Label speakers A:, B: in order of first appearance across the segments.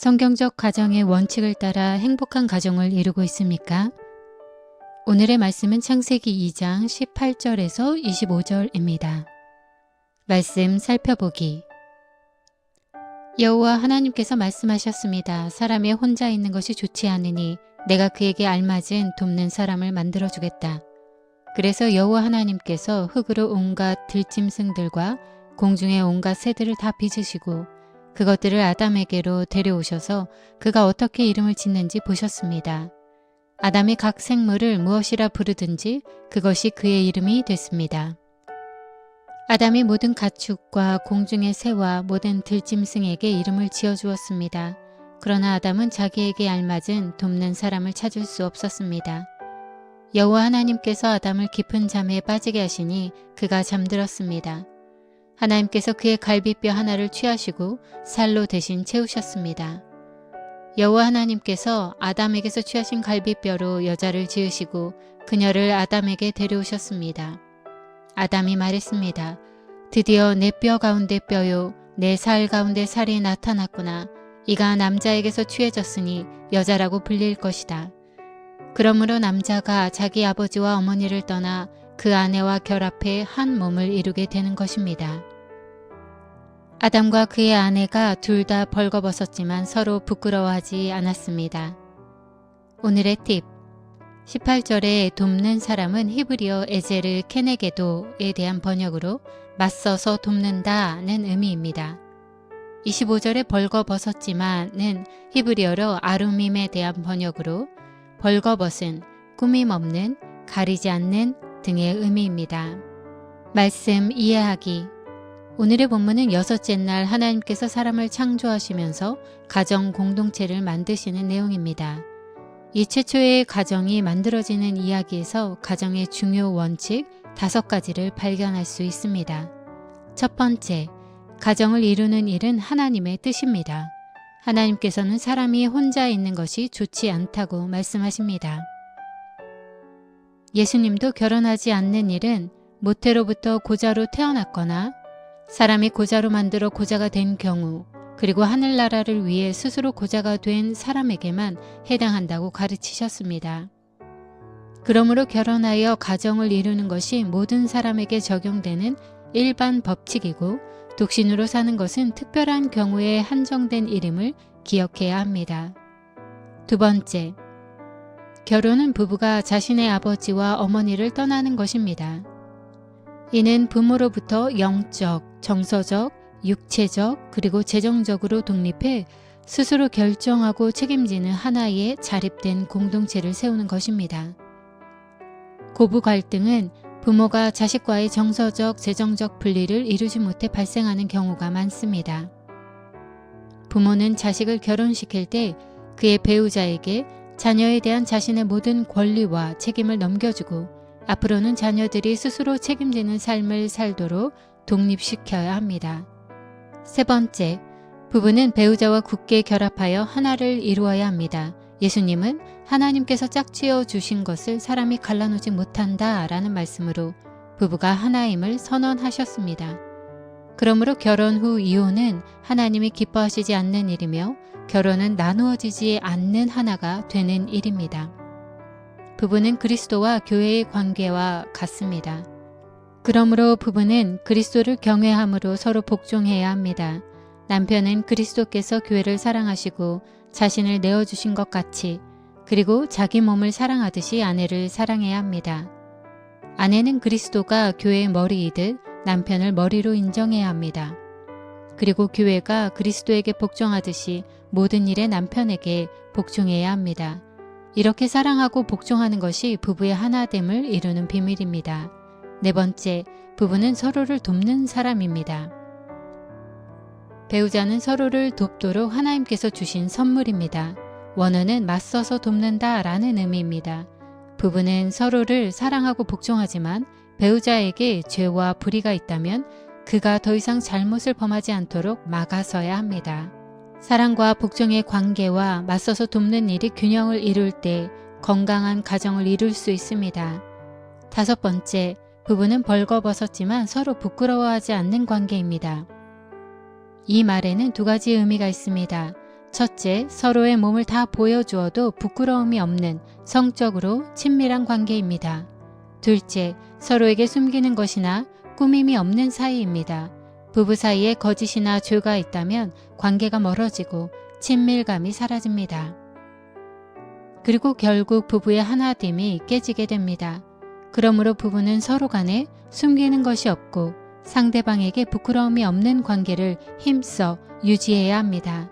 A: 성경적 가정의 원칙을 따라 행복한 가정을 이루고 있습니까? 오늘의 말씀은 창세기 2장 18절에서 25절입니다. 말씀 살펴보기. 여호와 하나님께서 말씀하셨습니다. 사람이 혼자 있는 것이 좋지 않으니 내가 그에게 알맞은 돕는 사람을 만들어주겠다. 그래서 여호와 하나님께서 흙으로 온갖 들짐승들과 공중의 온갖 새들을 다 빚으시고 그것들을 아담에게로 데려오셔서 그가 어떻게 이름을 짓는지 보셨습니다. 아담이 각 생물을 무엇이라 부르든지 그것이 그의 이름이 됐습니다. 아담이 모든 가축과 공중의 새와 모든 들짐승에게 이름을 지어주었습니다. 그러나 아담은 자기에게 알맞은 돕는 사람을 찾을 수 없었습니다. 여호와 하나님께서 아담을 깊은 잠에 빠지게 하시니 그가 잠들었습니다. 하나님께서 그의 갈비뼈 하나를 취하시고 살로 대신 채우셨습니다. 여호와 하나님께서 아담에게서 취하신 갈비뼈로 여자를 지으시고 그녀를 아담에게 데려오셨습니다. 아담이 말했습니다. 드디어 내 뼈 가운데 뼈요 내 살 가운데 살이 나타났구나. 이가 남자에게서 취해졌으니 여자라고 불릴 것이다. 그러므로 남자가 자기 아버지와 어머니를 떠나 그 아내와 결합해 한 몸을 이루게 되는 것입니다. 아담과 그의 아내가 둘 다 벌거벗었지만 서로 부끄러워하지 않았습니다. 오늘의 팁. 18절에 돕는 사람은 히브리어 에제르 케네게도에 대한 번역으로 맞서서 돕는다는 의미입니다. 25절에 벌거벗었지만은 히브리어로 아루밈에 대한 번역으로 벌거벗은, 꾸밈없는, 가리지 않는 등의 의미입니다. 말씀 이해하기. 오늘의 본문은 여섯째 날 하나님께서 사람을 창조하시면서 가정 공동체를 만드시는 내용입니다. 이 최초의 가정이 만들어지는 이야기에서 가정의 중요 원칙 5가지를 발견할 수 있습니다. 첫 번째, 가정을 이루는 일은 하나님의 뜻입니다. 하나님께서는 사람이 혼자 있는 것이 좋지 않다고 말씀하십니다. 예수님도 결혼하지 않는 일은 모태로부터 고자로 태어났거나 사람이 고자로 만들어 고자가 된 경우 그리고 하늘나라를 위해 스스로 고자가 된 사람에게만 해당한다고 가르치셨습니다. 그러므로 결혼하여 가정을 이루는 것이 모든 사람에게 적용되는 일반 법칙이고 독신으로 사는 것은 특별한 경우에 한정된 일임을 기억해야 합니다. 두 번째, 결혼은 부부가 자신의 아버지와 어머니를 떠나는 것입니다. 이는 부모로부터 영적, 정서적, 육체적 그리고 재정적으로 독립해 스스로 결정하고 책임지는 하나의 자립된 공동체를 세우는 것입니다. 고부 갈등은 부모가 자식과의 정서적, 재정적 분리를 이루지 못해 발생하는 경우가 많습니다. 부모는 자식을 결혼시킬 때 그의 배우자에게 자녀에 대한 자신의 모든 권리와 책임을 넘겨주고 앞으로는 자녀들이 스스로 책임지는 삶을 살도록 독립시켜야 합니다. 세 번째, 부부는 배우자와 굳게 결합하여 하나를 이루어야 합니다. 예수님은 하나님께서 짝지어 주신 것을 사람이 갈라놓지 못한다 라는 말씀으로 부부가 하나임을 선언하셨습니다. 그러므로 결혼 후 이혼은 하나님이 기뻐하시지 않는 일이며 결혼은 나누어지지 않는 하나가 되는 일입니다. 부부는 그리스도와 교회의 관계와 같습니다. 그러므로 부부는 그리스도를 경외함으로 서로 복종해야 합니다. 남편은 그리스도께서 교회를 사랑하시고 자신을 내어주신 것 같이 그리고 자기 몸을 사랑하듯이 아내를 사랑해야 합니다. 아내는 그리스도가 교회의 머리이듯 남편을 머리로 인정해야 합니다. 그리고 교회가 그리스도에게 복종하듯이 모든 일에 남편에게 복종해야 합니다. 이렇게 사랑하고 복종하는 것이 부부의 하나됨을 이루는 비밀입니다. 네 번째, 부부는 서로를 돕는 사람입니다. 배우자는 서로를 돕도록 하나님께서 주신 선물입니다. 원어는 맞서서 돕는다 라는 의미입니다. 부부는 서로를 사랑하고 복종하지만 배우자에게 죄와 불의가 있다면 그가 더 이상 잘못을 범하지 않도록 막아서야 합니다. 사랑과 복종의 관계와 맞서서 돕는 일이 균형을 이룰 때 건강한 가정을 이룰 수 있습니다. 다섯 번째, 부부는 벌거벗었지만 서로 부끄러워하지 않는 관계입니다. 이 말에는 두 가지 의미가 있습니다. 첫째, 서로의 몸을 다 보여주어도 부끄러움이 없는 성적으로 친밀한 관계입니다. 둘째, 서로에게 숨기는 것이나 꾸밈이 없는 사이입니다. 부부 사이에 거짓이나 죄가 있다면 관계가 멀어지고 친밀감이 사라집니다. 그리고 결국 부부의 하나됨이 깨지게 됩니다. 그러므로 부부는 서로 간에 숨기는 것이 없고 상대방에게 부끄러움이 없는 관계를 힘써 유지해야 합니다.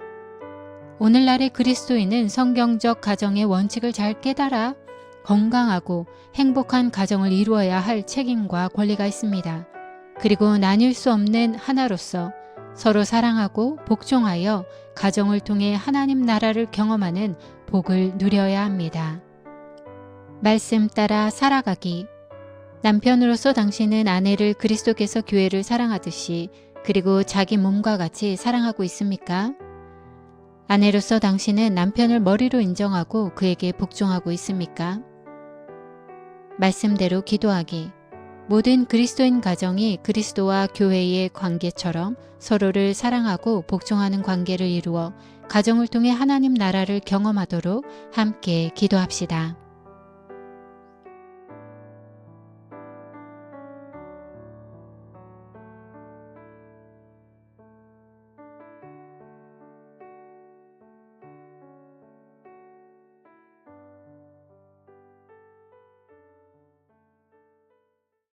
A: 오늘날의 그리스도인은 성경적 가정의 원칙을 잘 깨달아 건강하고 행복한 가정을 이루어야 할 책임과 권리가 있습니다. 그리고 나뉠 수 없는 하나로서 서로 사랑하고 복종하여 가정을 통해 하나님 나라를 경험하는 복을 누려야 합니다. 말씀 따라 살아가기. 남편으로서 당신은 아내를 그리스도께서 교회를 사랑하듯이 그리고 자기 몸과 같이 사랑하고 있습니까? 아내로서 당신은 남편을 머리로 인정하고 그에게 복종하고 있습니까? 말씀대로 기도하기. 모든 그리스도인 가정이 그리스도와 교회의 관계처럼 서로를 사랑하고 복종하는 관계를 이루어 가정을 통해 하나님 나라를 경험하도록 함께 기도합시다.